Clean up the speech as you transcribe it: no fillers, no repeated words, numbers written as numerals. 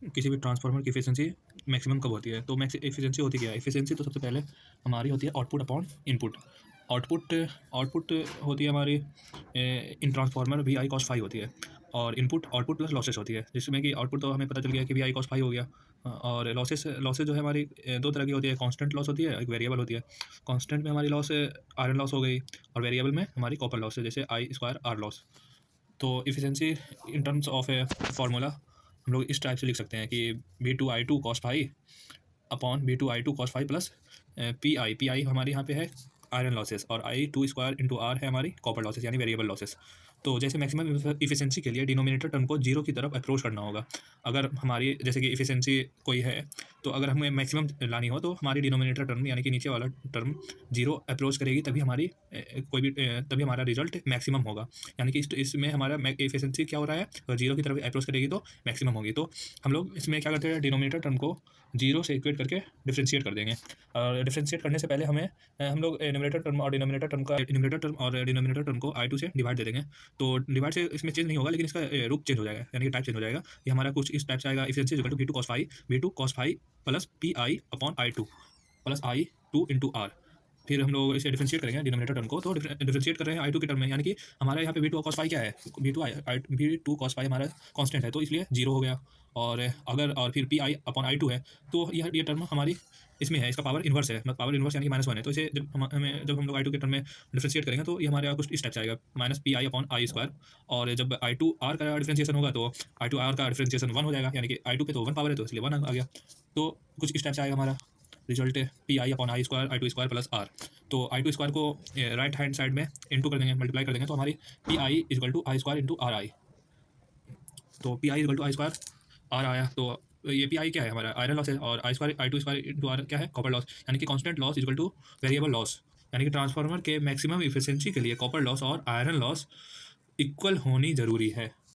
किसी भी ट्रांसफार्मर की एफिशिएंसी मैक्सिमम कब होती है? तो मैक्स एफिशिएंसी होती क्या है? एफिशिएंसी तो सबसे पहले हमारी होती है output upon input. Output output होती है हमारी in transformer V I cos phi होती है, और इनपुट आउटपुट प्लस लॉसेस होती है, जिसमें कि आउटपुट तो हमें पता चल गया कि वी आई कॉस फाई हो गया। और लॉसेस लॉसेस जो है हमारी दो तरह की होती है, कांस्टेंट लॉस होती है, एक वेरिएबल होती है। कांस्टेंट में हमारी लॉस आयरन लॉस हो गई, और वेरिएबल में हमारी कॉपर लॉस है, जैसे आई स्क्वायर आर लॉस। तो efficiency in terms of a formula हम लोग इस टाइप से लिख सकते हैं कि B two I two cos phi upon B two I two cos phi plus P I हमारे यहाँ पे है आयरन लॉसेस, और I two square into R है हमारी कॉपर लॉसेस यानी वेरिएबल लॉसेस। तो जैसे मैक्सिमम इफिशिएंसी के लिए डिनोमिनेटर टर्म को जीरो की तरफ अप्रोच करना होगा। अगर हमारी जैसे कि इफिशिएंसी कोई है, तो अगर हमें मैक्सिमम लानी हो तो हमारी डिनोमिनेटर टर्म यानी कि नीचे वाला टर्म जीरो अप्रोच करेगी, तभी हमारी कोई भी तभी हमारा रिजल्ट मैक्सिमम होगा। यानी कि इसमें हमारा इफिशिएंसी क्या हो रहा है, अगर जीरो की तरफ अप्रोच करेगी तो मैक्सिमम होगी। तो हम लोग इसमें क्या करते हैं, डिनोमिनेटर टर्म को जीरो से इक्वेट करके डिफ्रेंशिएट कर देंगे। और डिफ्रेंशिएट करने से पहले हमें हम लोग न्यूमरेटर टर्म और डिनोमिनेटर टर्म को आई टू से डिवाइड दे देंगे। तो डिवाइड से इसमें चेंज नहीं होगा, लेकिन इसका रूप चेंज हो जाएगा, यानी कि टाइप चेंज हो जाएगा। ये हमारा कुछ इस टाइप से आएगा, efficiency equal to V two cos phi plus P I upon I two plus I two into R. फिर हम लोग इसे डिफरेंशिएट करेंगे डिनोमिनेटर टर्म को, तो डिफरेंशिएट कर रहे हैं आई टू के टर्म में, यानी कि हमारे यहाँ पे वी टू कॉस फाई क्या है, वी टू कॉस फाई हमारा कांस्टेंट है, तो इसलिए जीरो हो गया। और अगर और फिर P I upon I two है, तो ये टर्म हमारी इसमें है, इसका पावर इन्वर्स है, मतलब पावर इन्वर्स यानी कि माइनस वन है। तो इसे जब हम लोग आई टू के टर्म में डिफरेंशिएट करेंगे तो ये हमारे यहाँ कुछ इस टाइप से आएगा, minus P I upon I square. और जब आई टू आर का डिफरेंशिएशन होगा तो आई टू आर का डिफरेंशिएशन वन हो जाएगा, यानी कि आई टू पे तो वन पावर है, तो इसलिए वन आ गया। तो कुछ इस टाइप से आएगा हमारा रिजल्ट है, P I upon I two square plus R. तो आई टू स्क्वायर को राइट हैंड साइड में इंटू कर देंगे, मल्टीप्लाई कर देंगे, तो हमारी P I equal to I square into R I. तो P I equal to I square R आया। तो ये पी आई क्या है, हमारा आयरन लॉस है, और I two square into R क्या है, कॉपर लॉस, यानी कि constant loss equal to variable loss. यानी कि ट्रांसफार्मर के मैक्सिमम इफिशिएंसी के लिए कॉपर लॉस और आयरन लॉस इक्वल होनी जरूरी है।